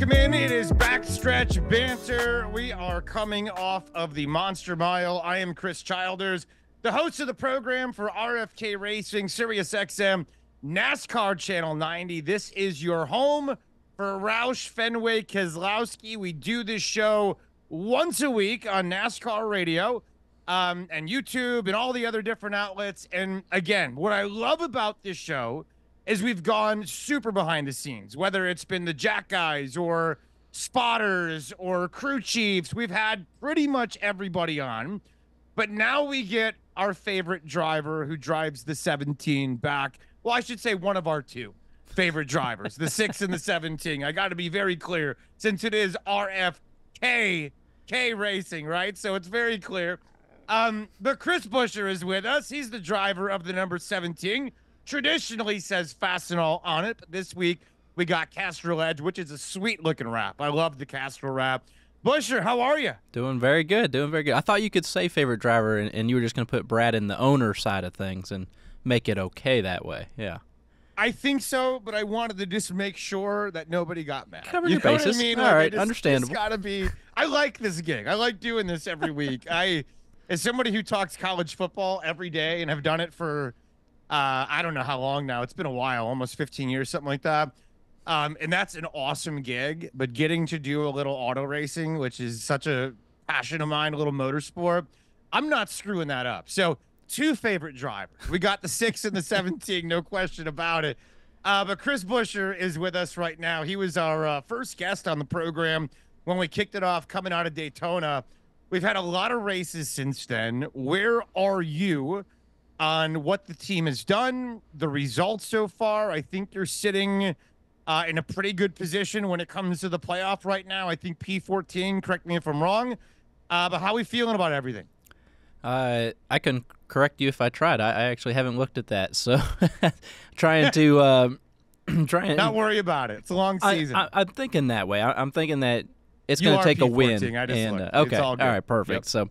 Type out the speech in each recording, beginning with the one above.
Welcome in. It is Backstretch Banter. We are coming off of the Monster Mile. I am Chris Childers, the host of the program for RFK Racing, Sirius XM, NASCAR Channel 90. This is your home for Roush Fenway Keselowski. We do this show once a week on NASCAR radio and YouTube and all the other different outlets. And again, what I love about this show is we've gone super behind the scenes, whether it's been the Jack guys or spotters or crew chiefs. We've had pretty much everybody on, but now we get our favorite driver who drives the 17 back. Well, I should say one of our two favorite drivers, the 6 and the 17. I got to be very clear since it is RFK Racing, right? So it's very clear. But Chris Buescher is with us. He's the driver of the number 17. Traditionally says Fastenal on it, but this week we got Castrol Edge, which is a sweet-looking wrap. I love the Castrol wrap. Buescher, how are you? Doing very good, doing very good. I thought you could say favorite driver, and you were just going to put Brad in the owner side of things and make it okay that way, yeah. I think so, but I wanted to just make sure that nobody got mad. Cover your bases. What I mean? All right, understandable. It's gotta be. I like this gig. I like doing this every week. As somebody who talks college football every day and have done it for I don't know how long now. It's been a while, almost 15 years, something like that. And that's an awesome gig. But getting to do a little auto racing, which is such a passion of mine, a little motorsport, I'm not screwing that up. So two favorite drivers. We got the 6 and the 17, no question about it. But Chris Buescher is with us right now. He was our first guest on the program when we kicked it off coming out of Daytona. We've had a lot of races since then. Where are you on what the team has done, the results so far? I think you're sitting in a pretty good position when it comes to the playoff right now. I think P14, correct me if I'm wrong. But how are we feeling about everything? I can correct you if I tried. I actually haven't looked at that, so trying to not worry about it. It's a long season. I'm thinking that way. I'm thinking that it's going to take a win. I just and okay, all right, perfect. Yep. So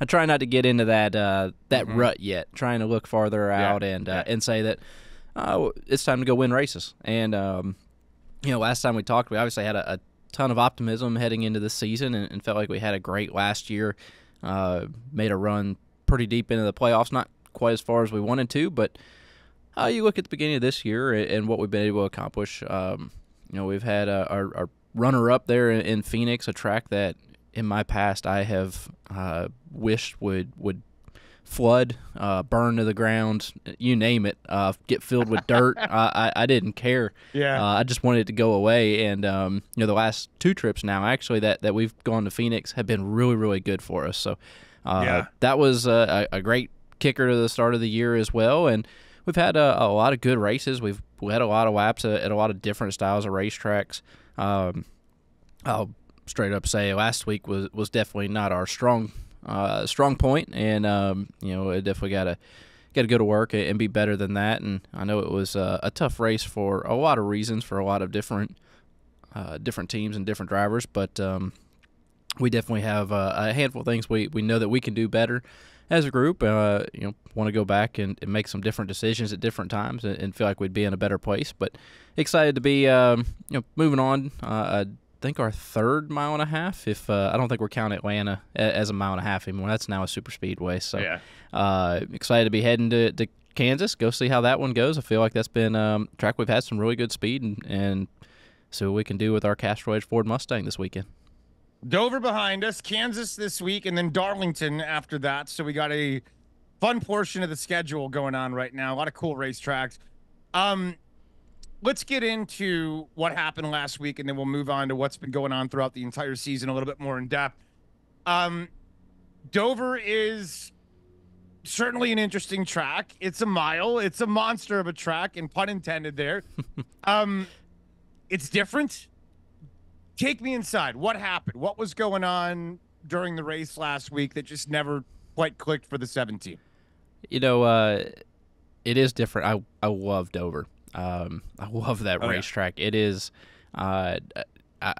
I try not to get into that rut yet. Trying to look farther out and say that it's time to go win races. And last time we talked, we obviously had a ton of optimism heading into the season and felt like we had a great last year. Made a run pretty deep into the playoffs, not quite as far as we wanted to, but you look at the beginning of this year and what we've been able to accomplish. We've had our runner-up there in Phoenix, a track that in my past I have wished would flood, burn to the ground, you name it, get filled with dirt. I didn't care. Yeah. I just wanted it to go away. And the last 2 trips now, actually, that we've gone to Phoenix have been really, really good for us. So that was a great kicker to the start of the year as well. And we've had a lot of good races. We've had a lot of laps at a lot of different styles of racetracks. I'll straight up say last week was definitely not our strong point, and it definitely got to go to work and be better than that. And I know it was a tough race for a lot of reasons, for a lot of different teams and different drivers, but we definitely have a handful of things we know that we can do better as a group. Want to go back and make some different decisions at different times and feel like we'd be in a better place. But excited to be moving on. I think our 3rd mile and a half. If I don't think we're counting Atlanta as a mile and a half anymore. That's now a super speedway. So excited to be heading to Kansas. Go see how that one goes. I feel like that's been a track we've had some really good speed and see what we can do with our Castrol Edge Ford Mustang this weekend. Dover behind us, Kansas this week, and then Darlington after that. So we got a fun portion of the schedule going on right now. A lot of cool racetracks. Let's get into what happened last week, and then we'll move on to what's been going on throughout the entire season a little bit more in depth. Dover is certainly an interesting track. It's a mile. It's a monster of a track, and pun intended there. It's different. Take me inside. What happened? What was going on during the race last week that just never quite clicked for the 17? It is different. I love Dover. I love that racetrack. Yeah. It is. I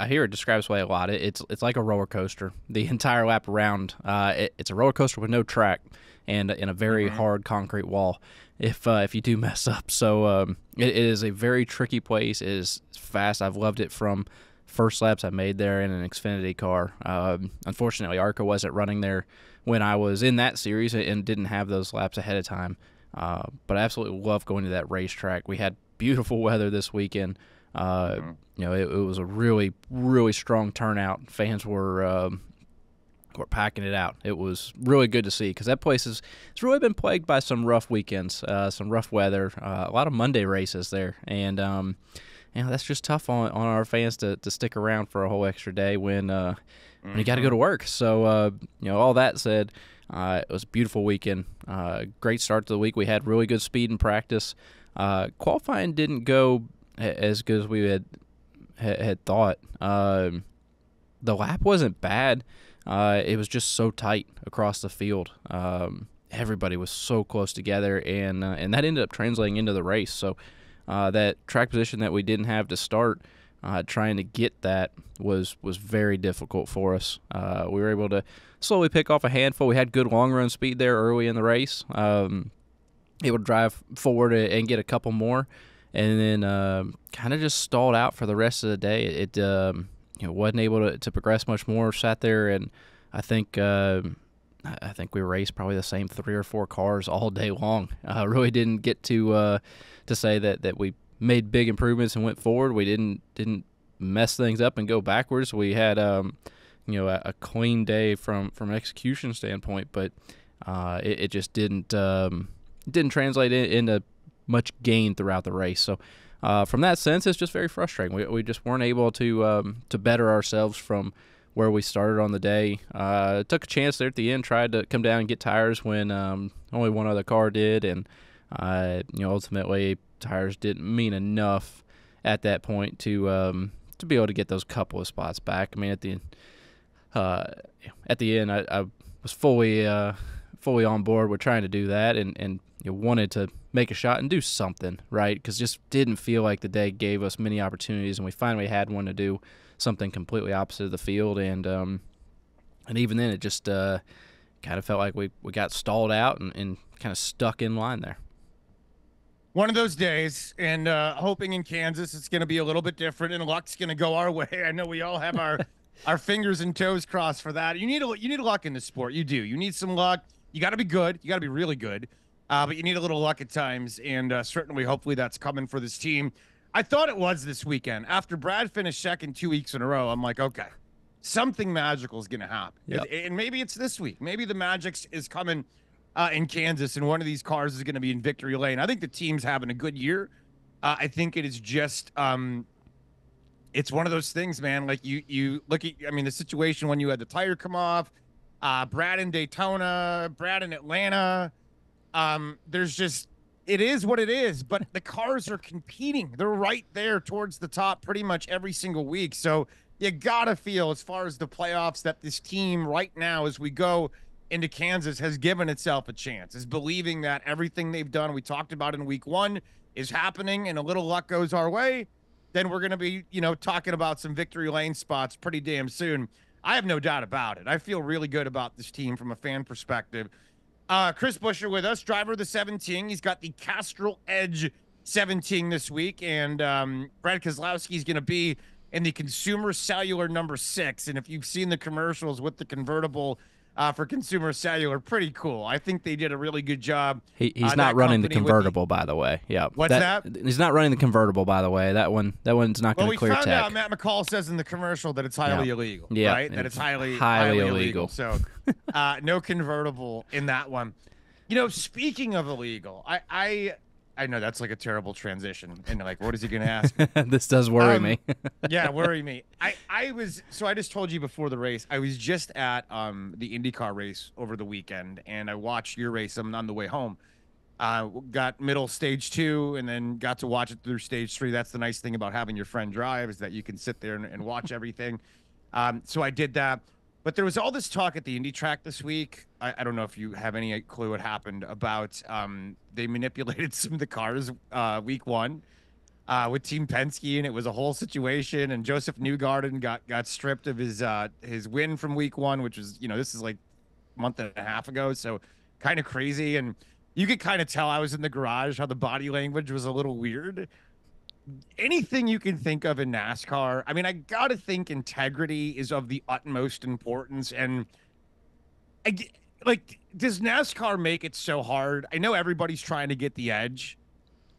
hear it described this way a lot. It's like a roller coaster. The entire lap around. It's a roller coaster with no track and in a very hard concrete wall. If you do mess up, so it is a very tricky place. It is fast. I've loved it from first laps I made there in an Xfinity car. Unfortunately, ARCA wasn't running there when I was in that series and didn't have those laps ahead of time. But I absolutely love going to that racetrack. We had beautiful weather this weekend. It was a really, really strong turnout. Fans were packing it out. It was really good to see because that place it's really been plagued by some rough weekends, some rough weather, a lot of Monday races there, and that's just tough on our fans to stick around for a whole extra day when you got to go to work. So all that said, it was a beautiful weekend. Great start to the week. We had really good speed in practice. Qualifying didn't go as good as we had thought. The lap wasn't bad. It was just so tight across the field. Everybody was so close together, and that ended up translating into the race. So that track position that we didn't have to start, trying to get that was very difficult for us. We were able to slowly pick off a handful. We had good long-run speed there early in the race. Able to drive forward and get a couple more, and then kind of just stalled out for the rest of the day. It wasn't able to progress much more. Sat there, and I think we raced probably the same 3 or 4 cars all day long. Really didn't get to say that we made big improvements and went forward. We didn't mess things up and go backwards. We had a clean day from an execution standpoint, but it just didn't translate into much gain throughout the race. So from that sense, it's just very frustrating. We just weren't able to better ourselves from where we started on the day. Took a chance there at the end, tried to come down and get tires when only one other car did, and ultimately tires didn't mean enough at that point to be able to get those couple of spots back. I mean, at the end, I was fully on board with trying to do that, and wanted to make a shot and do something, right? Because just didn't feel like the day gave us many opportunities, and we finally had one to do something completely opposite of the field, and even then it just kind of felt like we got stalled out and kind of stuck in line there. One of those days, and hoping in Kansas it's going to be a little bit different, and luck's going to go our way. I know we all have our fingers and toes crossed for that. You need luck in this sport. You do. You need some luck. You got to be good. You got to be really good. But you need a little luck at times, and certainly, hopefully, that's coming for this team. I thought it was this weekend. After Brad finished second 2 weeks in a row, I'm like, okay, something magical is going to happen. Yep. And maybe it's this week. Maybe the magic is coming in Kansas, and one of these cars is going to be in victory lane. I think the team's having a good year. I think it is just it's one of those things, man. Like you look at, I mean, the situation when you had the tire come off, Brad in Daytona, Brad in Atlanta. There's just, it is what it is, but the cars are competing. They're right there towards the top pretty much every single week. So you got to feel, as far as the playoffs, that this team right now, as we go into Kansas, has given itself a chance, is believing that everything they've done, we talked about in week 1, is happening, and a little luck goes our way. Then we're going to be, talking about some victory lane spots pretty damn soon. I have no doubt about it. I feel really good about this team from a fan perspective. Chris Buescher with us, driver of the 17. He's got the Castrol Edge 17 this week, and Brad Keselowski is going to be in the Consumer Cellular number 6. And if you've seen the commercials with the convertible for Consumer Cellular, pretty cool. I think they did a really good job. He's not running the convertible, by the way. Yeah. What's that? He's not running the convertible, by the way. That one's not going to clear tech. Well, we found out, Matt McCall says in the commercial that it's highly illegal, right? That it's highly illegal. So no convertible in that one. Speaking of illegal, I know that's like a terrible transition. And like, what is he going to ask me? This does worry me. Yeah, worry me. I just told you before the race, I was just at the IndyCar race over the weekend, and I watched your race on the way home. Got middle stage 2 and then got to watch it through stage 3. That's the nice thing about having your friend drive, is that you can sit there and watch everything. So I did that. But there was all this talk at the Indy track this week. I don't know if you have any clue what happened about they manipulated some of the cars week 1 with Team Penske, and it was a whole situation. And Joseph Newgarden got stripped of his win from week 1, which was, this is like a month and a half ago. So kind of crazy. And you could kind of tell, I was in the garage, how the body language was a little weird. anything you can think of in NASCAR. I mean, I gotta think integrity is of the utmost importance. And like, does NASCAR make it so hard? I know everybody's trying to get the edge,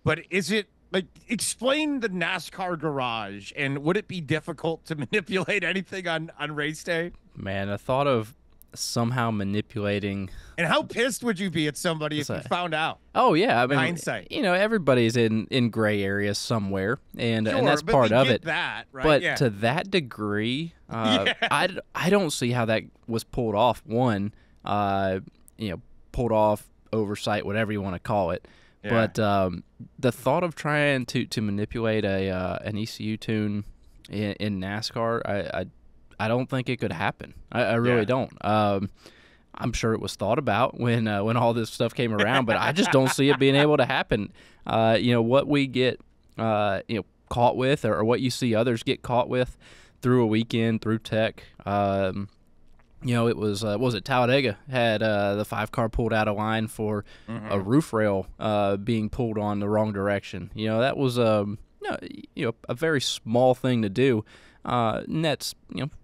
but is it like, explain the NASCAR garage, and would it be difficult to manipulate anything on race day? Man, I thought of somehow manipulating. And how pissed would you be at somebody if you found out? Oh yeah, I mean, hindsight. Everybody's in gray areas somewhere, and Sure, and that's but part we of get it. that, right? But Yeah. to that degree, Yeah. I don't see how that was pulled off. One, pulled off, oversight, whatever you want to call it. Yeah. But the thought of trying to manipulate an ECU tune in NASCAR, I don't think it could happen. I really don't. I'm sure it was thought about when all this stuff came around, but I just don't see it being able to happen. What we get caught with, or what you see others get caught with through a weekend, through tech. It was Talladega had the 5-car pulled out of line for a roof rail being pulled on the wrong direction. That was a very small thing to do. And that's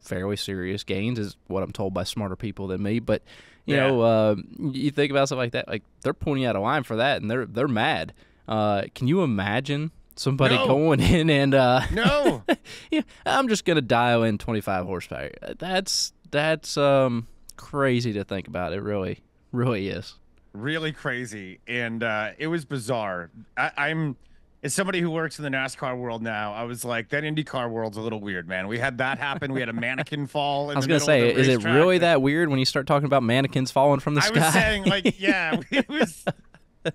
fairly serious gains, is what I'm told by smarter people than me. But you think about stuff like that, like they're pointing out a line for that, and they're mad. Can you imagine somebody going in and No. I'm just gonna dial in 25 horsepower? That's crazy to think about. It really is. Really crazy. And it was bizarre. I'm as somebody who works in the NASCAR world now, I was like, that IndyCar world's a little weird, man. We had that happen. We had a mannequin fall in the middle of the racetrack. Is it really that weird when you start talking about mannequins falling from the sky? I was saying, like, yeah, it was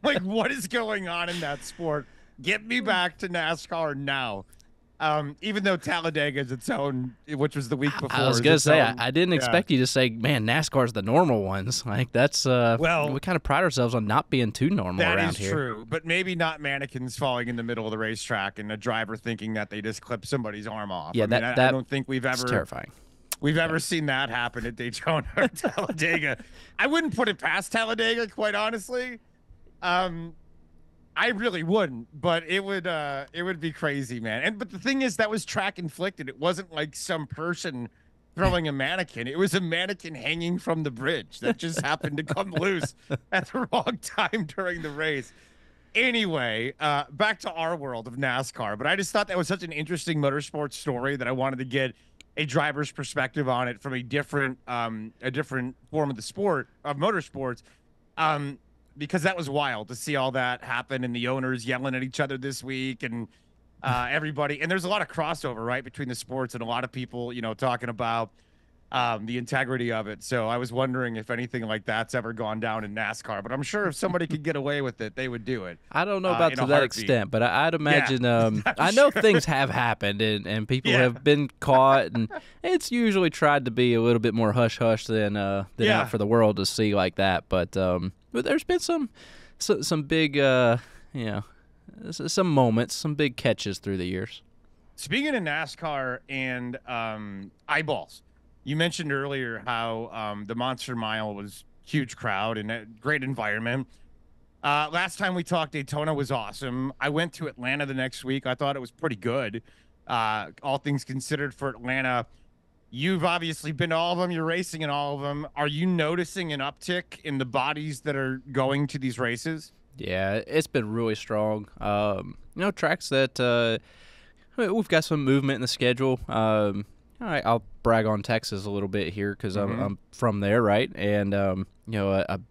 like, what is going on in that sport? Get me back to NASCAR now. Even though Talladega is its own, which was the week before. I was gonna say, I didn't expect you to say, man, NASCAR's the normal ones. Like, that's well, we kind of pride ourselves on not being too normal around here. That is true, but maybe not mannequins falling in the middle of the racetrack and a driver thinking that they just clipped somebody's arm off. Yeah, I don't think we've ever terrifying. We've ever seen that happen at Daytona or Talladega. I wouldn't put it past Talladega, quite honestly. I really wouldn't, but it would be crazy, man. But the thing is, that was track inflicted. It wasn't like some person throwing a mannequin. It was a mannequin hanging from the bridge that just happened to come loose at the wrong time during the race. Anyway, back to our world of NASCAR. But I just thought that was such an interesting motorsports story that I wanted to get a driver's perspective on it from a different form of the sport of motorsports. Because that was wild to see all that happen, and the owners yelling at each other this week, and everybody. And there's a lot of crossover, right, between the sports, and a lot of people, talking about the integrity of it. So I was wondering if anything like that's ever gone down in NASCAR. But I'm sure if somebody could get away with it, they would do it. I don't know about to that extent, but I'd imagine. I know things have happened, and people have been caught, and it's usually tried to be a little bit more hush hush than out for the world to see like that. But there's been some big, some moments, some big catches through the years. Speaking of NASCAR and eyeballs, you mentioned earlier how the Monster Mile was huge crowd and a great environment. Last time we talked, Daytona was awesome. I went to Atlanta the next week. I thought it was pretty good, all things considered, for Atlanta. You've obviously been to all of them. You're racing in all of them. Are you noticing an uptick in the bodies that are going to these races? Yeah, it's been really strong. Tracks that we've got some movement in the schedule. All right, I'll brag on Texas a little bit here because I'm from there, right? And a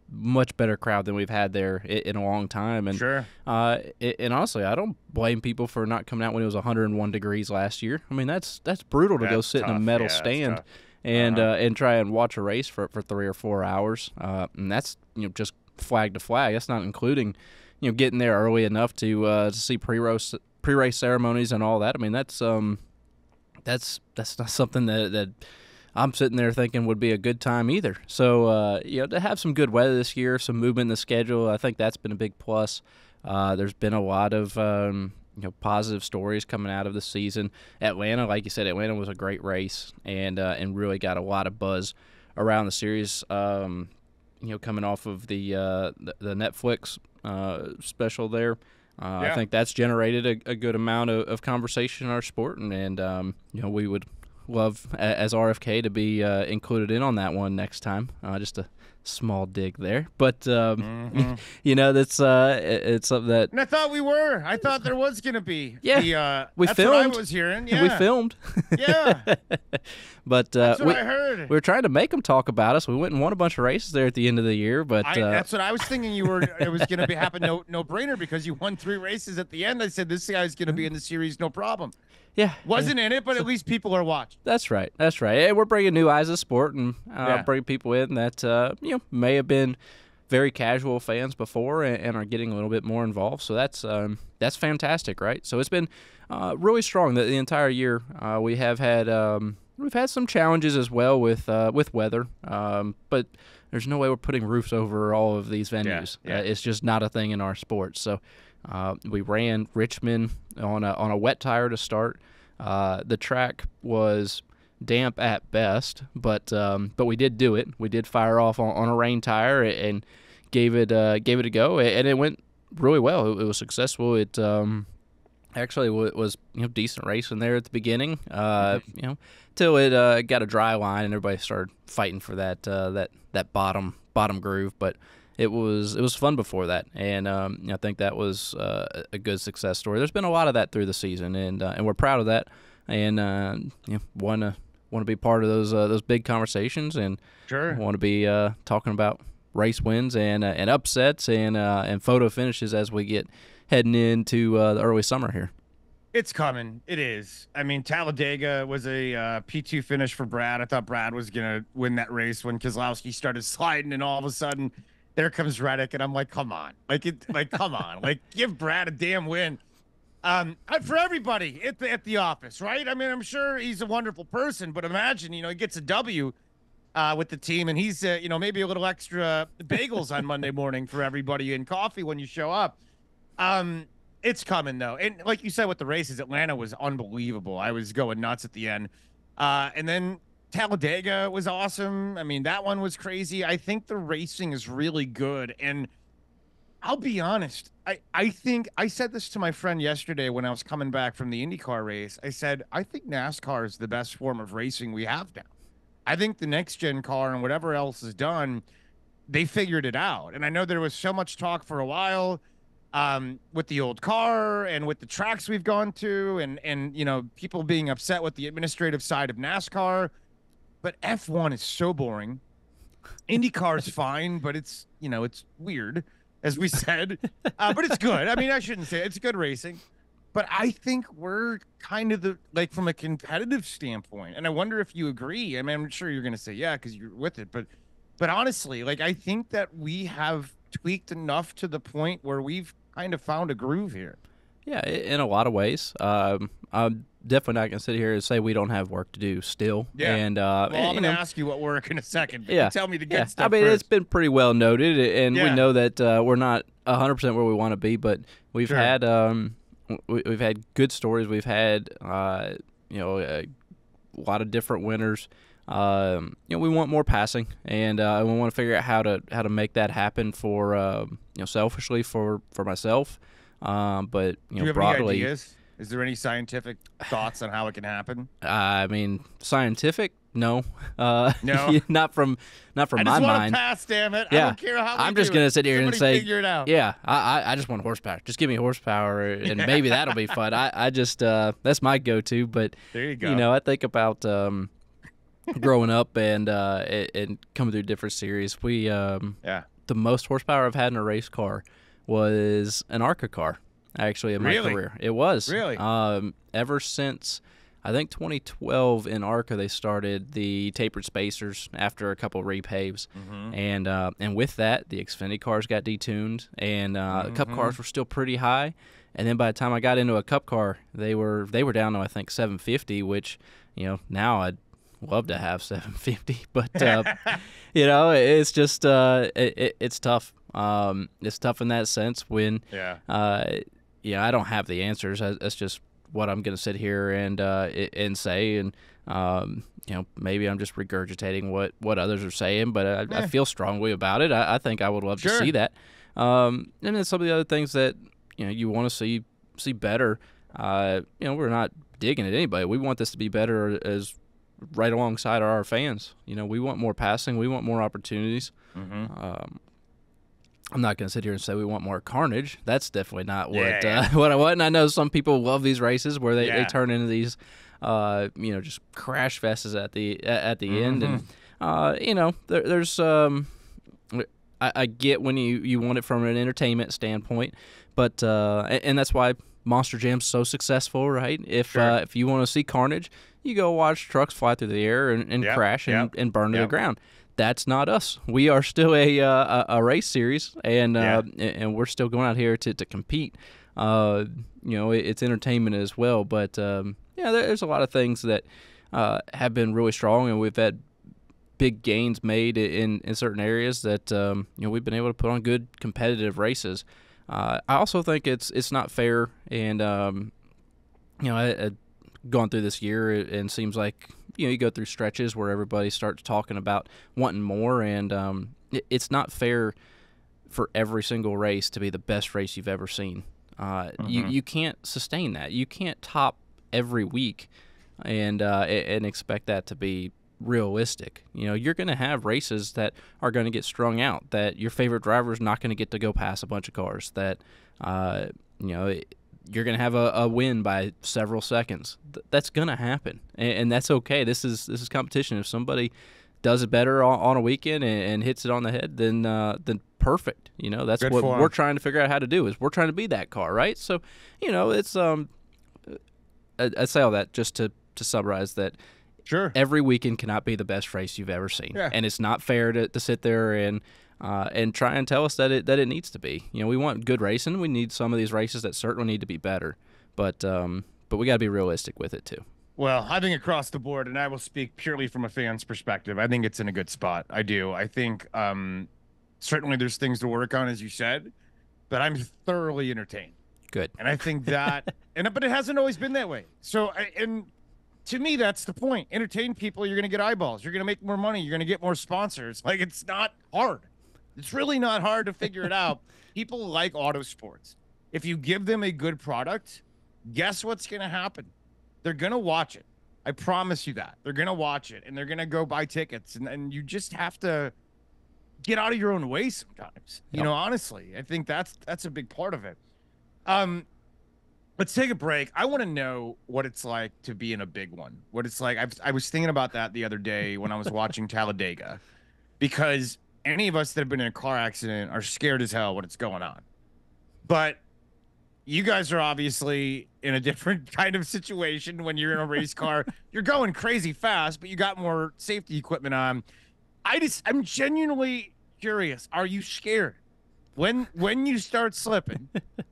much better crowd than we've had there in a long time. And sure. And honestly, I don't blame people for not coming out when it was 101 degrees last year. I mean, that's brutal to go sit in a metal stand and try and watch a race for 3 or 4 hours. And that's just flag to flag. That's not including getting there early enough to see pre-race ceremonies and all that. I mean, that's not something that I'm sitting there thinking would be a good time either. So, to have some good weather this year, some movement in the schedule, I think that's been a big plus. There's been a lot of, positive stories coming out of the season. Atlanta, like you said, Atlanta was a great race and really got a lot of buzz around the series, coming off of the Netflix special there. I think that's generated a good amount of conversation in our sport, and we would love as RFK to be included in on that one next time. Just a small dig there, but that's it's something that. And I thought we were. I thought there was gonna be. Yeah, we filmed. What I was hearing. Yeah, we filmed. Yeah, but that's what I heard. We were trying to make them talk about us. We went and won a bunch of races there at the end of the year, but that's what I was thinking. It was gonna happen no brainer because you won 3 races at the end. I said this guy's gonna be in the series, no problem. Yeah, wasn't in it, but at least people are watching. That's right. And we're bringing new eyes to the sport and bringing people in that may have been very casual fans before and are getting a little bit more involved. So that's fantastic, right? So it's been really strong the entire year. We've had some challenges as well with weather, but there's no way we're putting roofs over all of these venues. Yeah. It's just not a thing in our sport. So. We ran Richmond on a wet tire to start. The track was damp at best, but we did do it. We did fire off on a rain tire and gave it a go, and it went really well. It was successful. It actually was decent racing there at the beginning. Till it got a dry line and everybody started fighting for that bottom groove, but. It was fun before that, and I think that was a good success story. There's been a lot of that through the season, and we're proud of that, and want to be part of those big conversations, and want to be talking about race wins and upsets and photo finishes as we get heading into the early summer here. It's coming. It is. I mean, Talladega was a P2 finish for Brad. I thought Brad was gonna win that race when Keselowski started sliding, and all of a sudden. There comes Reddick, and I'm like, come on. Come on. Give Brad a damn win. For everybody at the office, right? I mean, I'm sure he's a wonderful person, but imagine, he gets a W with the team, and he's, maybe a little extra bagels on Monday morning for everybody and coffee when you show up. It's coming, though. And like you said with the races, Atlanta was unbelievable. I was going nuts at the end. And then Talladega was awesome. I mean, that one was crazy. I think the racing is really good. And I'll be honest, I think I said this to my friend yesterday when I was coming back from the IndyCar race. I said, I think NASCAR is the best form of racing we have now. I think the next gen car and whatever else is done, they figured it out. And I know there was so much talk for a while with the old car and with the tracks we've gone to and people being upset with the administrative side of NASCAR. But F1 is so boring. IndyCar is fine, but it's weird, as we said. But it's good. I mean, I shouldn't say it. It's good racing. But I think we're kind of from a competitive standpoint. And I wonder if you agree. I mean, I'm sure you're going to say, yeah, because you're with it. But honestly, I think that we have tweaked enough to the point where we've kind of found a groove here. Yeah, in a lot of ways. I'm definitely not going to sit here and say we don't have work to do still. Yeah. And, I'm going to ask you what work in a second. But yeah. You tell me the good stuff I mean, first. It's been pretty well noted, and we know that we're not 100% where we want to be, but we've had we've had good stories. We've had a lot of different winners. We want more passing, and we want to figure out how to make that happen for selfishly for myself. But do you have broadly, any ideas? Is there any scientific thoughts on how it can happen? I mean, scientific? No. No, not from my mind. I just want to pass, damn it. Yeah. I don't care how. I'm just gonna sit here and say, figure it out. Yeah, I just want horsepower. Just give me horsepower, and maybe that'll be fun. I just that's my go-to. But there you go. I think about growing up and coming through different series. We the most horsepower I've had in a race car was an ARCA car, actually, in my career. It was. Really? Ever since, I think, 2012 in ARCA, they started the tapered spacers after a couple of repaves. Mm-hmm. And with that, the Xfinity cars got detuned, and Cup cars were still pretty high. And then by the time I got into a Cup car, they were down to, I think, 750, which, now I'd love to have 750. But, it's just it's tough. It's tough in that sense when I don't have the answers. That's just what I'm going to sit here and say, and maybe I'm just regurgitating what others are saying, but I feel strongly about it. I think I would love to see that. And then some of the other things that you want to see better. We're not digging at anybody. We want this to be better as right alongside our fans. We want more passing. We want more opportunities. Mm-hmm. I'm not going to sit here and say we want more carnage. That's definitely not what I want. And I know some people love these races where they turn into these, just crash fests at the end. And there's I get when you want it from an entertainment standpoint, but and that's why Monster Jam's so successful, right? If you want to see carnage, you go watch trucks fly through the air and crash and burn to the ground. That's not us. We are still a race series, and we're still going out here to compete. It's entertainment as well, but there's a lot of things that have been really strong, and we've had big gains made in certain areas that we've been able to put on good competitive races. I also think it's not fair, and I've gone through this year, and seems like you go through stretches where everybody starts talking about wanting more, and it's not fair for every single race to be the best race you've ever seen. You can't sustain that. You can't top every week and expect that to be realistic. You're going to have races that are going to get strung out, that your favorite driver is not going to get to go past a bunch of cars, that you're going to have a win by several seconds. That's going to happen, and that's okay. This is competition. If somebody does it better on a weekend and hits it on the head, then perfect. That's Good what form. We're trying to figure out how to do. Is we're trying to be that car, right? So, it's I say all that just to summarize that. Sure. Every weekend cannot be the best race you've ever seen, and it's not fair to sit there and try and tell us that it needs to be. We want good racing. We need some of these races that certainly need to be better, but we got to be realistic with it too. Well, I think across the board, and I will speak purely from a fan's perspective, I think it's in a good spot. I do. I think certainly there's things to work on, as you said, but I'm thoroughly entertained. Good. And I think that, but it hasn't always been that way. So, to me, that's the point. Entertain people, you're going to get eyeballs. You're going to make more money. You're going to get more sponsors. Like, it's not hard. It's really not hard to figure it out. People like auto sports. If you give them a good product, guess what's going to happen? They're going to watch it. I promise you that. They're going to watch it, and they're going to go buy tickets. And you just have to get out of your own way sometimes. Honestly, I think that's a big part of it. Let's take a break. I want to know what it's like to be in a big one. What it's like. I was thinking about that the other day when I was watching Talladega, because any of us that have been in a car accident are scared as hell when it's going on. But you guys are obviously in a different kind of situation when you're in a race car. You're going crazy fast, but you got more safety equipment on. I'm genuinely curious. Are you scared? When you start slipping,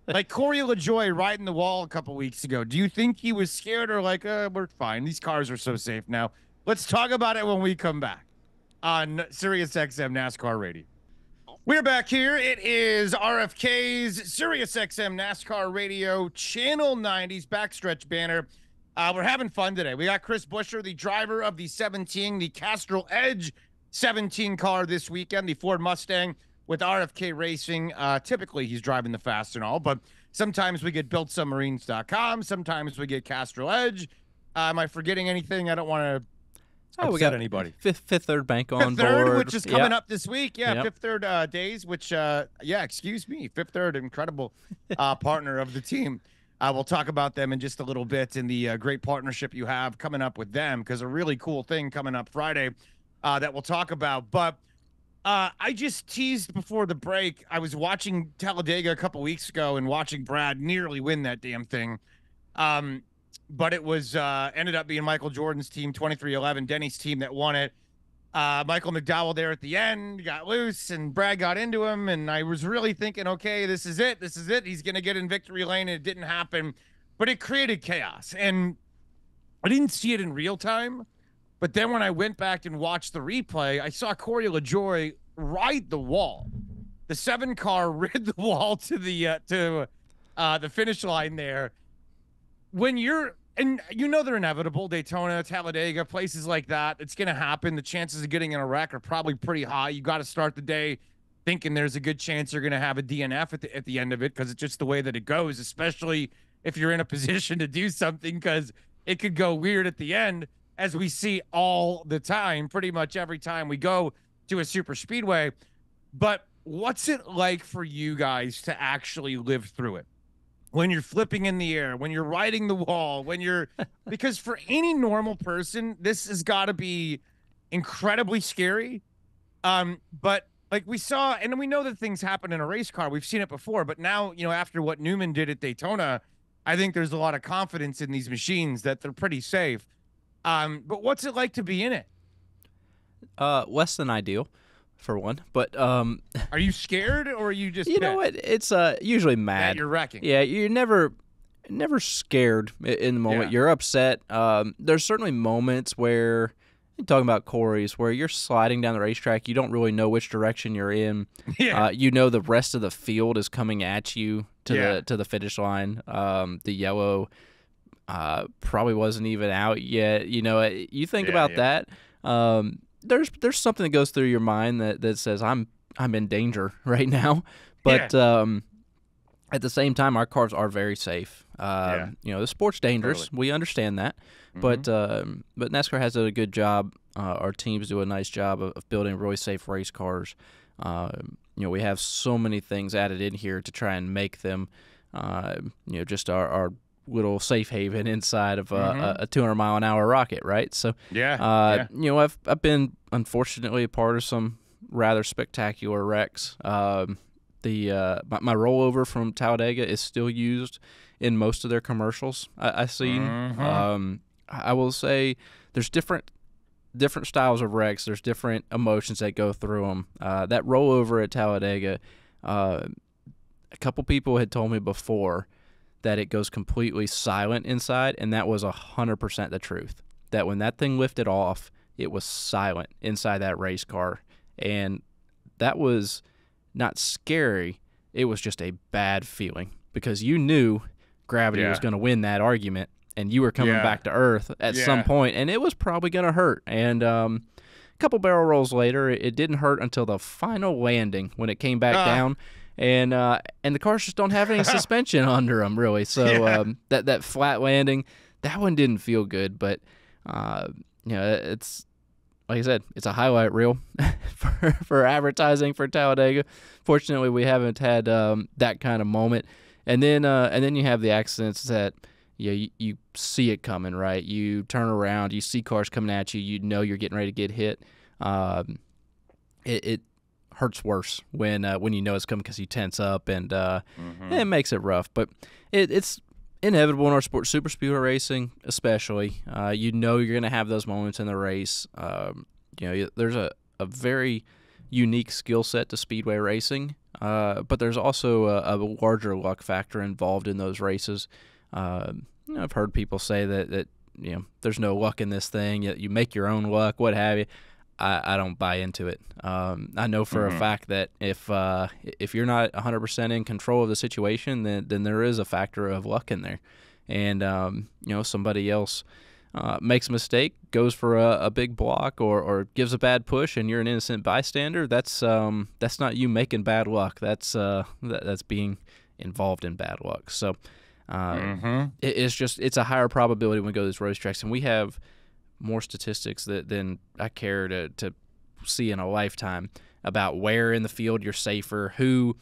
like Corey LaJoie riding the wall a couple weeks ago, do you think he was scared or like, we're fine? These cars are so safe now. Let's talk about it when we come back on Sirius XM NASCAR Radio. We're back here. It is RFK's Sirius XM NASCAR Radio, Channel 90's Backstretch Banter. We're having fun today. We got Chris Buescher, the driver of the the Castrol Edge 17 car this weekend, the Ford Mustang, with RFK Racing. Typically, he's driving the fast and all, but sometimes we get BuiltSubmarines.com. Sometimes we get Castrol Edge. Am I forgetting anything? I don't want to we got anybody. Fifth Third Bank on Fifth Third, board, which is coming up this week. Yeah, Yep. Fifth Third days, which, excuse me. Fifth Third, incredible partner of the team. We'll talk about them in just a little bit and the great partnership you have coming up with them, because a really cool thing coming up Friday that we'll talk about. But I just teased before the break. I was watching Talladega a couple weeks ago and watching Brad nearly win that damn thing. But it was ended up being Michael Jordan's team, 23-11, Denny's team, that won it. Michael McDowell there at the end got loose, and Brad got into him. And I was really thinking, okay, this is it. This is it. He's going to get in victory lane, and it didn't happen. But it created chaos. And I didn't see it in real time. But then when I went back and watched the replay, I saw Corey LaJoie ride the wall. The 7 car rid the wall to the finish line there. When you're, and they're inevitable, Daytona, Talladega, places like that, it's going to happen. The chances of getting in a wreck are probably pretty high. You got to start the day thinking there's a good chance you're going to have a DNF at the end of it, because it's just the way that it goes, especially if you're in a position to do something, because it could go weird at the end, as we see all the time, pretty much every time we go to a super speedway. But what's it like for you guys to actually live through it? When you're flipping in the air, when you're riding the wall, when you're, because for any normal person, this has got to be incredibly scary. But like we saw, and we know that things happen in a race car. We've seen it before, but now, you know, after what Newman did at Daytona, I think there's a lot of confidence in these machines that they're pretty safe. But what's it like to be in it? Less than ideal, for one. But are you scared, or are you just you know what? It's usually mad. That you're wrecking. Yeah, you're never scared in the moment. Yeah. You're upset. There's certainly moments where, talking about Corey's, where you're sliding down the racetrack, you don't really know which direction you're in. Yeah. You know the rest of the field is coming at you to the finish line. The yellow probably wasn't even out yet. You know, you think about that. There's something that goes through your mind that says I'm in danger right now, but at the same time, our cars are very safe. You know, the sport's dangerous. Totally. We understand that, but NASCAR has done a good job. Our teams do a nice job of building really safe race cars. You know, we have so many things added in here to try and make them, you know, just our little safe haven inside of a 200-mile-an-hour rocket, right? So, you know, I've been unfortunately a part of some rather spectacular wrecks. My rollover from Talladega is still used in most of their commercials I've seen. I will say there's different styles of wrecks. There's different emotions that go through them. That rollover at Talladega, a couple people had told me before that it goes completely silent inside, and that was 100% the truth. That when that thing lifted off, it was silent inside that race car, and that was not scary. It was just a bad feeling, because you knew gravity was going to win that argument, and you were coming back to Earth at some point, and it was probably going to hurt. And a couple barrel rolls later, it didn't hurt until the final landing when it came back down. And the cars just don't have any suspension under them, really. So that flat landing, that one didn't feel good. But you know, it's like I said, it's a highlight reel for advertising for Talladega. Fortunately, we haven't had that kind of moment. And then you have the accidents that you see it coming, right? You turn around, you see cars coming at you, you know you're getting ready to get hit. It hurts worse when you know it's coming, because you tense up, and it makes it rough. But it's inevitable in our sport, super speedway racing especially. You know you're going to have those moments in the race. You know, there's a very unique skill set to speedway racing, but there's also a larger luck factor involved in those races. You know, I've heard people say that you know, there's no luck in this thing. You make your own luck, what have you. I don't buy into it. I know for a fact that if you're not 100% in control of the situation, then there is a factor of luck in there. And you know, somebody else makes a mistake, goes for a big block, or gives a bad push, and you're an innocent bystander. That's not you making bad luck. That's being involved in bad luck. So it's a higher probability when we go to these racetracks, and we have more statistics than I care to see in a lifetime about where in the field you're safer, who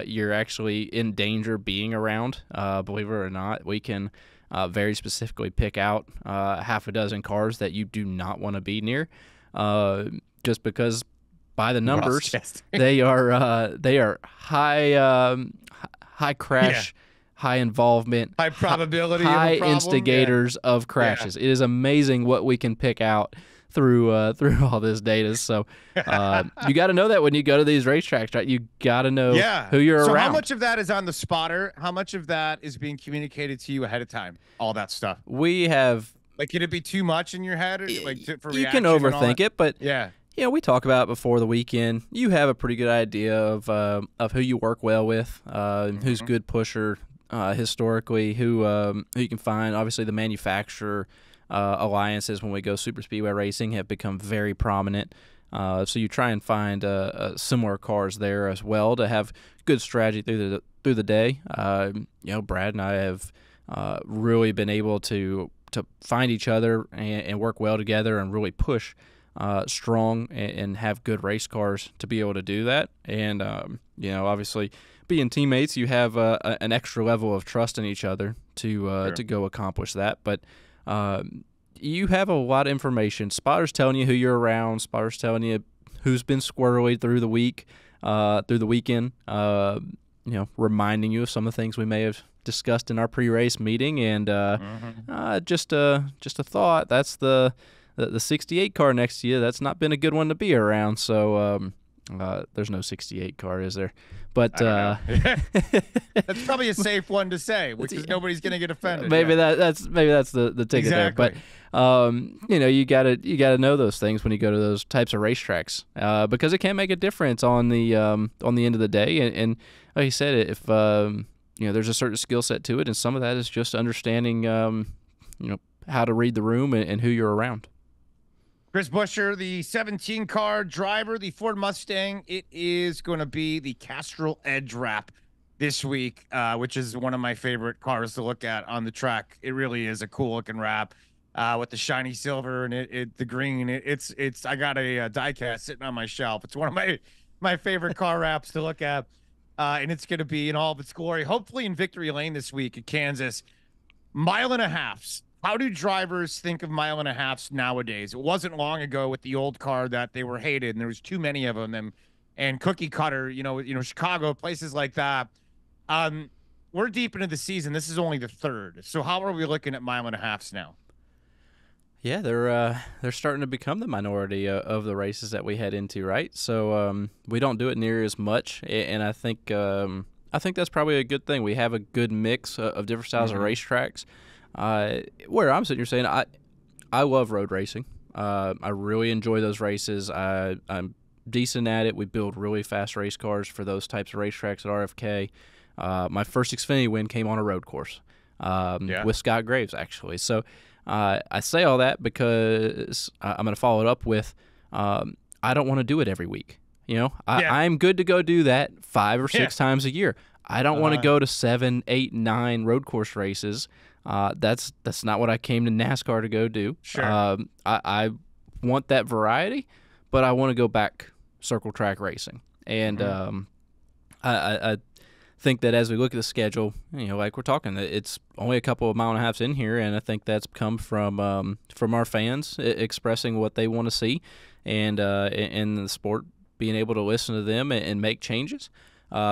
you're actually in danger being around. Believe it or not, we can very specifically pick out half a dozen cars that you do not want to be near, just because by the numbers they are high crash. High involvement, high probability, high instigators of crashes. It is amazing what we can pick out through all this data. So you got to know that when you go to these racetracks, right? You got to know who you're around. So how much of that is on the spotter? How much of that is being communicated to you ahead of time? All that stuff. We have, like, could it be too much in your head? Or, like, for you can overthink it, but yeah. You know, we talk about it before the weekend. You have a pretty good idea of who you work well with, who's a good pusher. Historically, who you can find. Obviously, the manufacturer alliances when we go super speedway racing have become very prominent. So you try and find similar cars there as well to have good strategy through the day. Brad and I have really been able to find each other and work well together and really push strong and have good race cars to be able to do that. And obviously, being teammates, you have an extra level of trust in each other to go accomplish that. But you have a lot of information. Spotters telling you who you're around. Spotters telling you who's been squirrely through the week, through the weekend. Reminding you of some of the things we may have discussed in our pre-race meeting. And just a thought. That's the 68 car next to you. That's not been a good one to be around. So there's no 68 car, is there? But that's probably a safe one to say, because nobody's going to get offended. Maybe that's the ticket there. But you gotta know those things when you go to those types of racetracks, because it can make a difference on the end of the day. And like you said, if there's a certain skill set to it, and some of that is just understanding how to read the room and who you're around. Chris Buescher, the 17-car driver, the Ford Mustang. It is going to be the Castrol Edge wrap this week, which is one of my favorite cars to look at on the track. It really is a cool-looking wrap with the shiny silver and the green. It's. I got a die-cast sitting on my shelf. It's one of my favorite car wraps to look at, and it's going to be in all of its glory. Hopefully in Victory Lane this week at Kansas. 1.5 miles. How do drivers think of 1.5 miles nowadays? It wasn't long ago with the old car that they were hated, and there was too many of them. And cookie cutter, Chicago, places like that. We're deep into the season. This is only the third. So how are we looking at 1.5 miles now? Yeah, they're starting to become the minority of the races that we head into, right? So we don't do it near as much, and I think that's probably a good thing. We have a good mix of different styles of racetracks. Where I'm sitting here saying I love road racing. I really enjoy those races. I'm decent at it. We build really fast race cars for those types of racetracks at RFK. My first Xfinity win came on a road course with Scott Graves, actually. So I say all that because I'm going to follow it up with I don't want to do it every week. I'm good to go do that 5 or 6 times a year. I don't want to go to 7, 8, 9 road course races. That's not what I came to NASCAR to go do. Sure. I want that variety, but I want to go back circle track racing. And I think that as we look at the schedule, like we're talking, it's only a couple of 1.5 miles in here, and I think that's come from our fans expressing what they want to see, and in the sport being able to listen to them and make changes.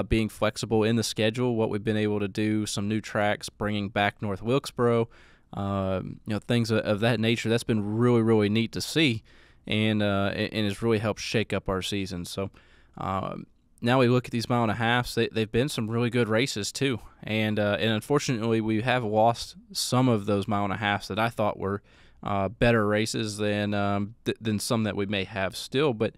Being flexible in the schedule, what we've been able to do, some new tracks, bringing back North Wilkesboro, things of that nature. That's been really, really neat to see, and has really helped shake up our season. So now we look at these 1.5 miles. They've been some really good races too, and unfortunately we have lost some of those 1.5 miles that I thought were better races than some that we may have still, but.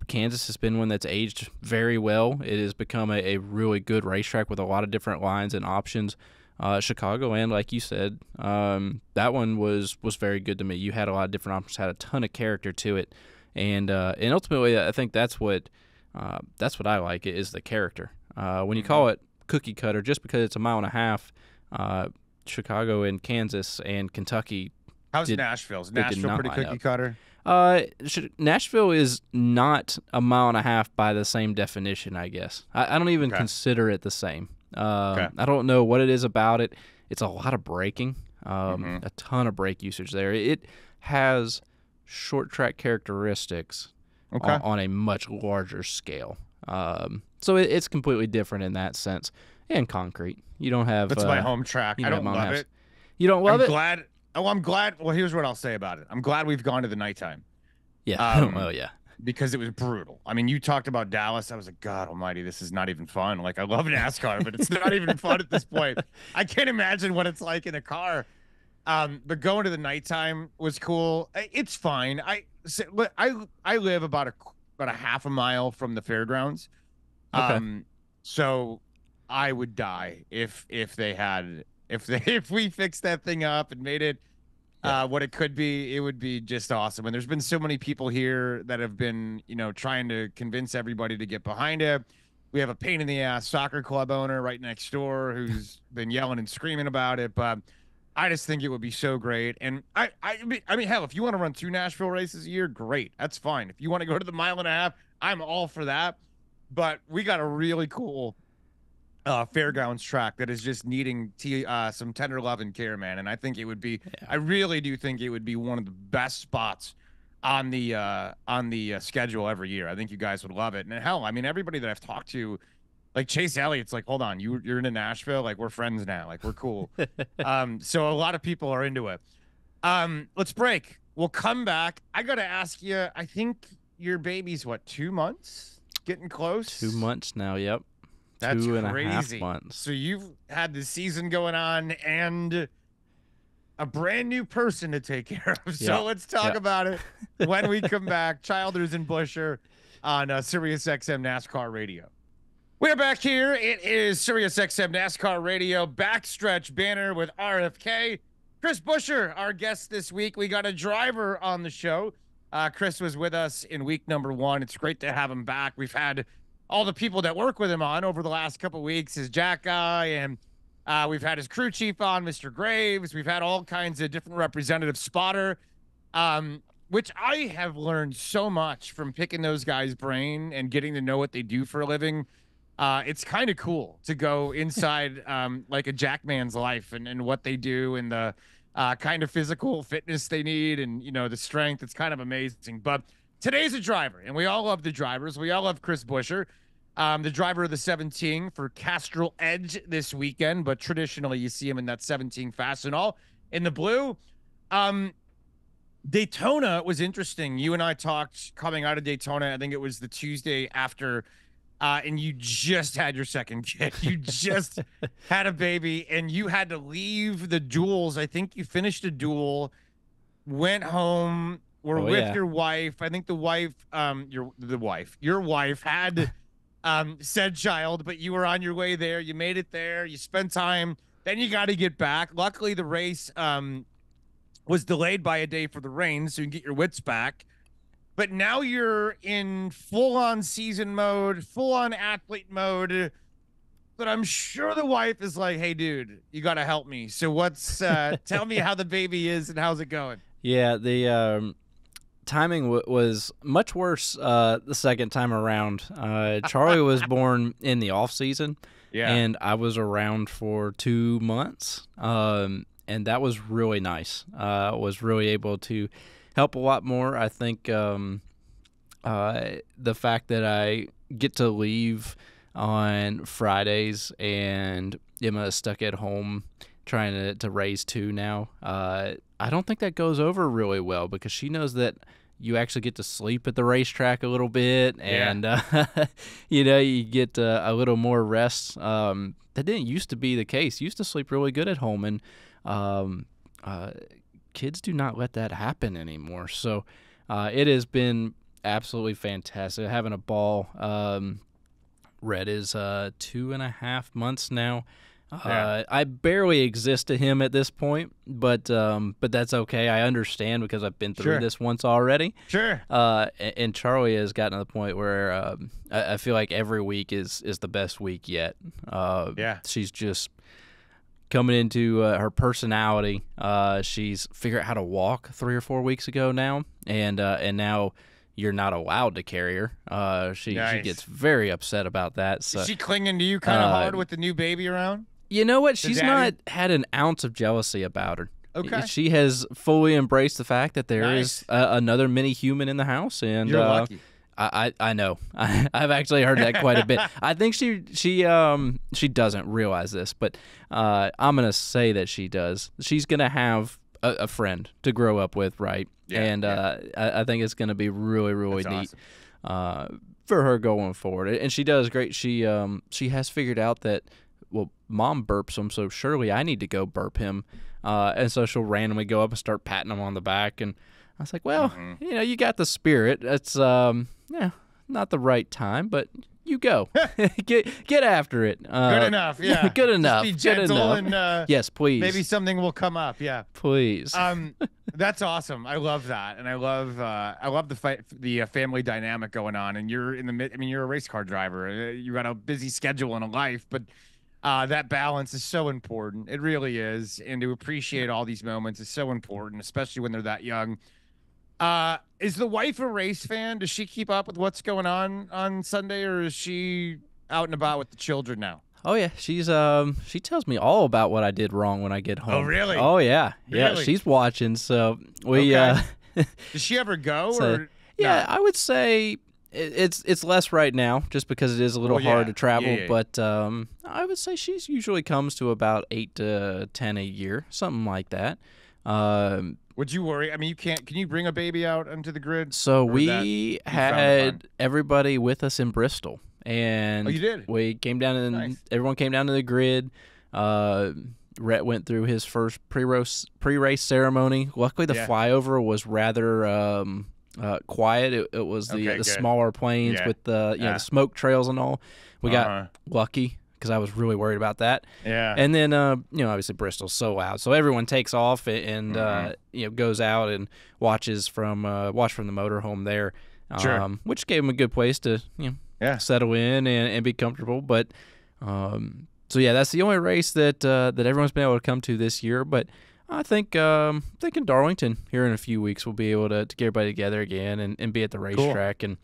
Kansas has been one that's aged very well. It has become a really good racetrack with a lot of different lines and options. Chicago, and like you said, that one was very good to me. You had a lot of different options, had a ton of character to it, and ultimately, I think that's what I like is the character. When you call it cookie cutter, just because it's 1.5 miles, Chicago and Kansas and Kentucky. How's Nashville? Is Nashville pretty cookie cutter? Nashville is not 1.5 miles by the same definition, I guess. I don't even consider it the same. I don't know what it is about it. It's a lot of braking, a ton of brake usage there. It has short track characteristics on a much larger scale. So it's completely different in that sense. And concrete. You don't have... That's my home track. I don't love it. You don't love it? I'm glad. Well, here's what I'll say about it. I'm glad we've gone to the nighttime. Yeah. Well, yeah. Because it was brutal. I mean, you talked about Dallas. I was like, God almighty, this is not even fun. Like, I love NASCAR, but it's not even fun at this point. I can't imagine what it's like in a car. But going to the nighttime was cool. It's fine. I live about a half a mile from the fairgrounds. So I would die if we fixed that thing up and made it what it could be, it would be just awesome. And there's been so many people here that have been, trying to convince everybody to get behind it. We have a pain in the ass soccer club owner right next door who's been yelling and screaming about it, but I just think it would be so great. And I mean, hell, if you want to run 2 Nashville races a year, great. That's fine. If you want to go to the 1.5 miles, I'm all for that. But we got a really cool fairgrounds track that is just needing some tender love and care, man. And I think it would be, I really do think it would be one of the best spots on the schedule every year. I think you guys would love it. And hell, I mean, everybody that I've talked to, like Chase Elliott's like, hold on, you're in Nashville, like we're friends now, like we're cool. So a lot of people are into it. Let's break. We'll come back. I gotta ask you, I think your baby's what, 2 months? Getting close? 2 months now, yep. That's 2.5 crazy. months. So you've had the season going on and a brand new person to take care of. So let's talk about it when we come back. Childers and Buescher on Sirius XM NASCAR Radio. We're back here. It is Sirius XM NASCAR Radio, Backstretch Banter with RFK. Chris Buescher, our guest this week. We got a driver on the show. Chris was with us in week number 1. It's great to have him back. We've had all the people that work with him on over the last couple of weeks, his Jack guy, and we've had his crew chief on, Mr. Graves. We've had all kinds of different representative spotter, which I have learned so much from picking those guys' brain and getting to know what they do for a living. It's kind of cool to go inside like a jackman's life and what they do and the kind of physical fitness they need and, the strength. It's kind of amazing. But today's a driver, and we all love the drivers. We all love Chris Buescher, the driver of the 17 for Castrol Edge this weekend, but traditionally you see him in that 17 Fastenal in the blue. Daytona was interesting. You and I talked coming out of Daytona. I think it was the Tuesday after, and you just had your second kid. You just had a baby, and you had to leave the duels. I think you finished a duel, went home, were with your wife. I think the wife, your wife had said child, but you were on your way there. You made it there. You spent time. Then you got to get back. Luckily, the race was delayed by a day for the rain, so you can get your wits back. But now you're in full-on season mode, full-on athlete mode. But I'm sure the wife is like, hey, dude, you got to help me. So what's tell me how the baby is and how's it going? Yeah, the timing was much worse the second time around. Charlie was born in the off-season, and I was around for 2 months, and that was really nice. I was really able to help a lot more. I think the fact that I get to leave on Fridays and Emma is stuck at home trying to raise 2 now, I don't think that goes over really well because she knows that you actually get to sleep at the racetrack a little bit and, you get a little more rest. That didn't used to be the case. Used to sleep really good at home, and kids do not let that happen anymore. So it has been absolutely fantastic. Having a ball. Red is 2.5 months now. I barely exist to him at this point, but that's okay. I understand because I've been through this once already. Sure. And Charlie has gotten to the point where I feel like every week is the best week yet. She's just coming into her personality. She's figured out how to walk 3 or 4 weeks ago now, and now you're not allowed to carry her. She gets very upset about that. So is she clinging to you kind of hard with the new baby around? You know what? She's not had an ounce of jealousy about her. Okay. She has fully embraced the fact that there is another mini human in the house, and you're lucky. I know. I've actually heard that quite a bit. I think she doesn't realize this, but I'm gonna say that she does. She's gonna have a friend to grow up with, right? I think it's gonna be really, really neat for her going forward. And she does great. She has figured out that, well, mom burps him, so surely I need to go burp him. And so she'll randomly go up and start patting him on the back. And I was like, well, you got the spirit. It's not the right time, but you go. get after it. Good enough, yeah. Good enough. Just be gentle and yes, please. Maybe something will come up, yeah. Please. That's awesome. I love that, and I love the family dynamic going on. And you're in the mid. I mean, you're a race car driver. You got a busy schedule and a life, but that balance is so important. It really is, and to appreciate all these moments is so important, especially when they're that young. Is the wife a race fan? Does she keep up with what's going on Sunday, or is she out and about with the children now? Oh yeah, she's she tells me all about what I did wrong when I get home. Oh really? Oh yeah, yeah. Really? She's watching, so we. Okay. Does she ever go? So, or yeah, not? I would say it's less right now, just because it is a little hard to travel. Yeah. But I would say she's usually comes to about 8 to 10 a year, something like that. Would you worry? I mean, you can't. Can you bring a baby out onto the grid? So we had everybody with us in Bristol, and you did. We came down and Nice. everyone came down to the grid. Rhett went through his first pre-race ceremony. Luckily, the flyover was rather quiet. It was the smaller planes with the the smoke trails and all. We got lucky, because I was really worried about that. Yeah. And then obviously Bristol's so loud, so everyone takes off and goes out and watches from the motorhome there, which gave them a good place to settle in and be comfortable. But so yeah, that's the only race that everyone's been able to come to this year. But I think in Darlington here in a few weeks we'll be able to get everybody together again and be at the racetrack. And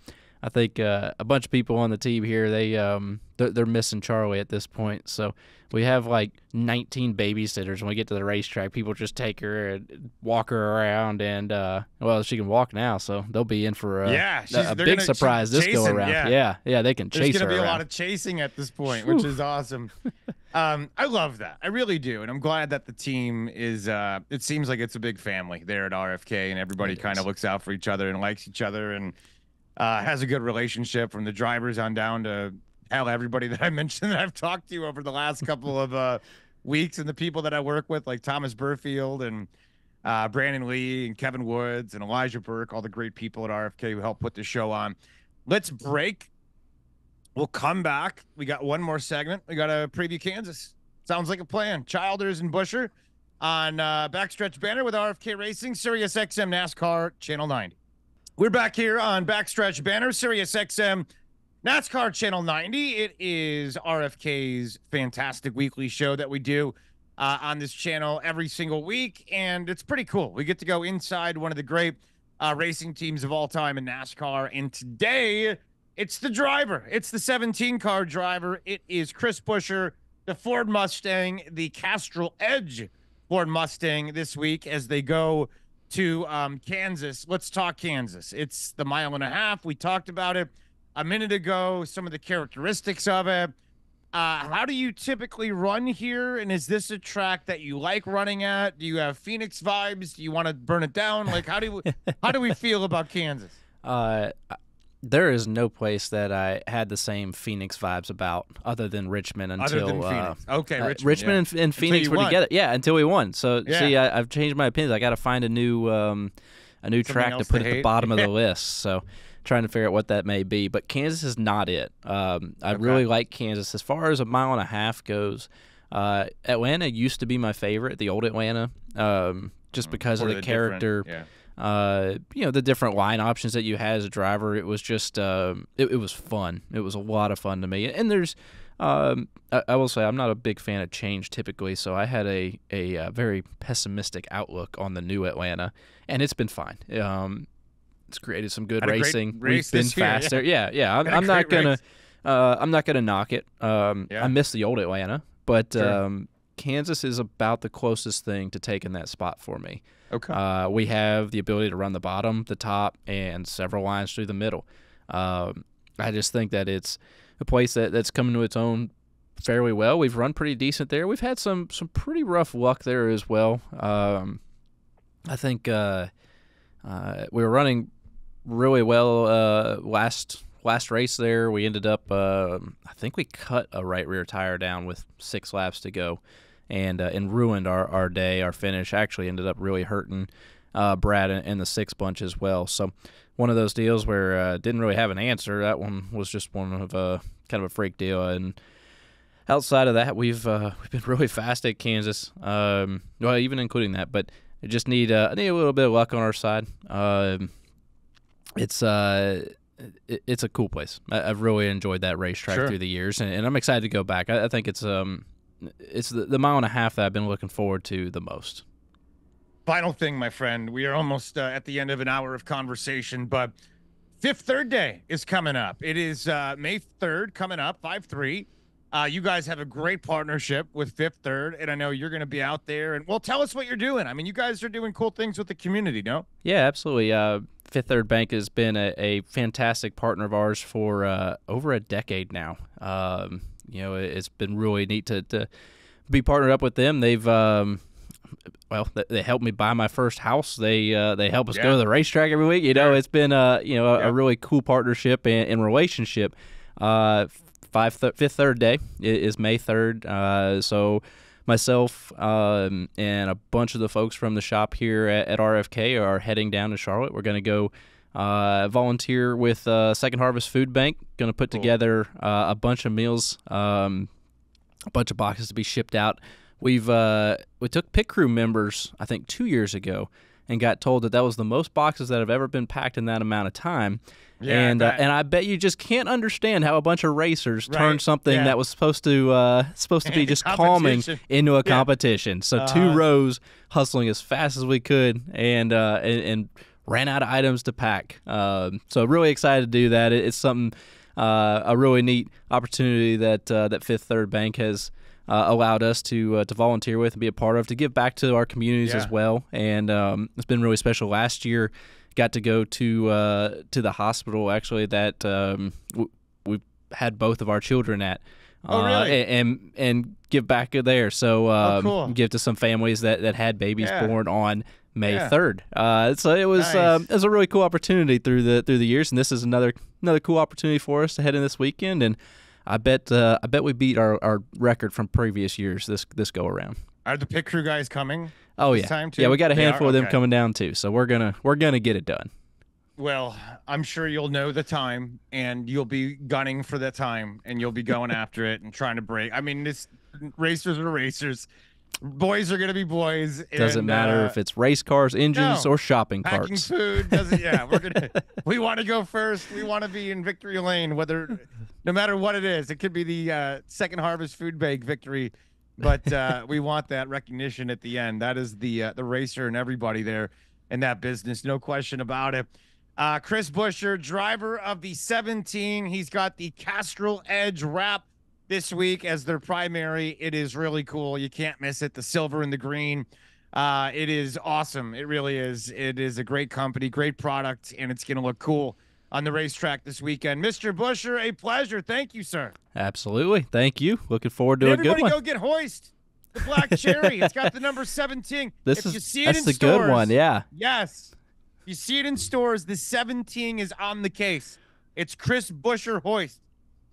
I think a bunch of people on the team here, they're missing Charlie at this point. So we have like 19 babysitters when we get to the racetrack. People just take her and walk her around, and well, she can walk now, so they'll be in for a big surprise this go around. Yeah, they can chase her. There's gonna be around. a lot of chasing at this point, which is awesome. I love that. I really do, and I'm glad that the team is. It seems like it's a big family there at RFK, and everybody kind of looks out for each other and likes each other, and has a good relationship from the drivers on down to hell, everybody that I mentioned that I've talked to over the last couple of weeks, and the people that I work with, like Thomas Burfield and Brandon Lee and Kevin Woods and Elijah Burke, all the great people at RFK who helped put the show on. Let's break. We'll come back. We got one more segment. We got to preview Kansas. Sounds like a plan. Childers and Buescher on Backstretch Banter with RFK Racing, Sirius XM NASCAR Channel 90. We're back here on Backstretch Banter, Sirius XM NASCAR Channel 90. It is RFK's fantastic weekly show that we do on this channel every single week, and it's pretty cool. We get to go inside one of the great racing teams of all time in NASCAR, and today it's the driver. It's the 17-car driver. It is Chris Buescher, the Ford Mustang, the Castrol Edge Ford Mustang this week as they go to Kansas. Let's talk Kansas. It's the 1.5 miles. We talked about it a minute ago, some of the characteristics of it. How do you typically run here? And is this a track that you like running at? Do you have Phoenix vibes? Do you want to burn it down? Like, how do we feel about Kansas? There is no place that I had the same Phoenix vibes about other than Richmond until Phoenix. Okay, Richmond and Phoenix were together. Yeah, until we won. So see, I've changed my opinions. I got to find a new track to put at the bottom of the list. So trying to figure out what that may be. But Kansas is not it. I really like Kansas. As far as 1.5 miles goes, Atlanta used to be my favorite, the old Atlanta, just because of the character. The different line options that you had as a driver. It was just it was fun. It was a lot of fun to me. And there's I will say I'm not a big fan of change typically, so I had a very pessimistic outlook on the new Atlanta, and it's been fine. It's created some good racing. We've been faster. I'm not gonna knock it. I miss the old Atlanta, but Kansas is about the closest thing to taking that spot for me. Okay. We have the ability to run the bottom, the top, and several lines through the middle. I just think that it's a place that's coming to its own fairly well. We've run pretty decent there. We've had some pretty rough luck there as well. I think we were running really well last race there. We ended up I think we cut a right rear tire down with 6 laps to go, and ruined our day. Our finish actually ended up really hurting Brad and the 6 bunch as well. So one of those deals where didn't really have an answer. That one was just one of kind of a freak deal. And outside of that, we've been really fast at Kansas. Well, even including that, but I just need a little bit of luck on our side. It's a cool place. I've really enjoyed that racetrack through the years, and I'm excited to go back. I think it's the mile and a half that I've been looking forward to the most. Final thing, my friend. We are almost at the end of an hour of conversation, but Fifth Third Day is coming up. It is May 3rd coming up, 5/3. You guys have a great partnership with Fifth Third, and I know you're going to be out there. And well, tell us what you're doing. I mean, you guys are doing cool things with the community, no? Yeah, absolutely. Fifth Third Bank has been a fantastic partner of ours for over a decade now. It's been really neat to be partnered up with them. They've they helped me buy my first house. They help us go to the racetrack every week. It's been a really cool partnership and relationship. Fifth Third Day is May 3rd. So myself and a bunch of the folks from the shop here at RFK are heading down to Charlotte. We're going to go volunteer with Second Harvest Food Bank. Going to put together a bunch of meals, a bunch of boxes to be shipped out. We took pit crew members, I think 2 years ago, and got told that was the most boxes that have ever been packed in that amount of time. Yeah, and I bet you just can't understand how a bunch of racers turned something that was supposed to be just calming into a competition. So 2 rows hustling as fast as we could, and ran out of items to pack. So really excited to do that. It's something a really neat opportunity that Fifth Third Bank has allowed us to volunteer with and be a part of, to give back to our communities as well. And it's been really special. Last year, got to go to the hospital actually that we had both of our children at. Really? And give back there. So cool. Give to some families that had babies born on May 3rd. So it was Nice. it was a really cool opportunity through the years, and this is another cool opportunity for us to head in this weekend. And I bet we beat our record from previous years this go around. Are the pit crew guys coming? Oh this time too? Yeah, we got a handful of them coming down too. So we're gonna get it done. Well, I'm sure you'll know the time, and you'll be gunning for the time, and you'll be going after it and trying to break. I mean, racers are racers. Boys are gonna be boys. Doesn't matter if it's race cars, engines, or shopping packing carts. Food doesn't. Yeah, we want to go first. We want to be in victory lane, no matter what it is. It could be the Second Harvest Food Bank victory, but we want that recognition at the end. That is the racer and everybody there in that business, no question about it. Chris Buescher, driver of the 17. He's got the Castrol Edge wrap this week as their primary. It is really cool. You can't miss it. The silver and the green. It is awesome. It really is. It is a great company, great product, and it's going to look cool on the racetrack this weekend. Mr. Buescher, a pleasure. Thank you, sir. Absolutely. Thank you. Looking forward to a good one. Everybody go get Hoist, the black cherry. It's got the number 17. That's the good one, yeah. Yes. If you see it in stores, the 17 is on the case. It's Chris Buescher Hoist.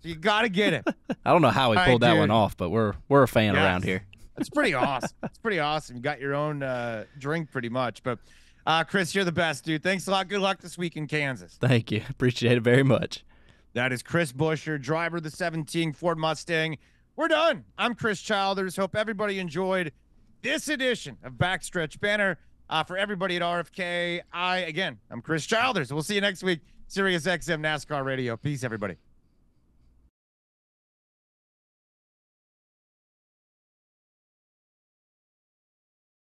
So you got to get it. I don't know how we pulled that one off, but we're a fan around here. It's pretty awesome. It's pretty awesome. You got your own drink pretty much. But Chris, you're the best, dude. Thanks a lot. Good luck this week in Kansas. Thank you. Appreciate it very much. That is Chris Buescher, driver of the 17 Ford Mustang. We're done. I'm Chris Childers. Hope everybody enjoyed this edition of Backstretch Banter. For everybody at RFK, I'm Chris Childers. We'll see you next week. Sirius XM NASCAR Radio. Peace, everybody.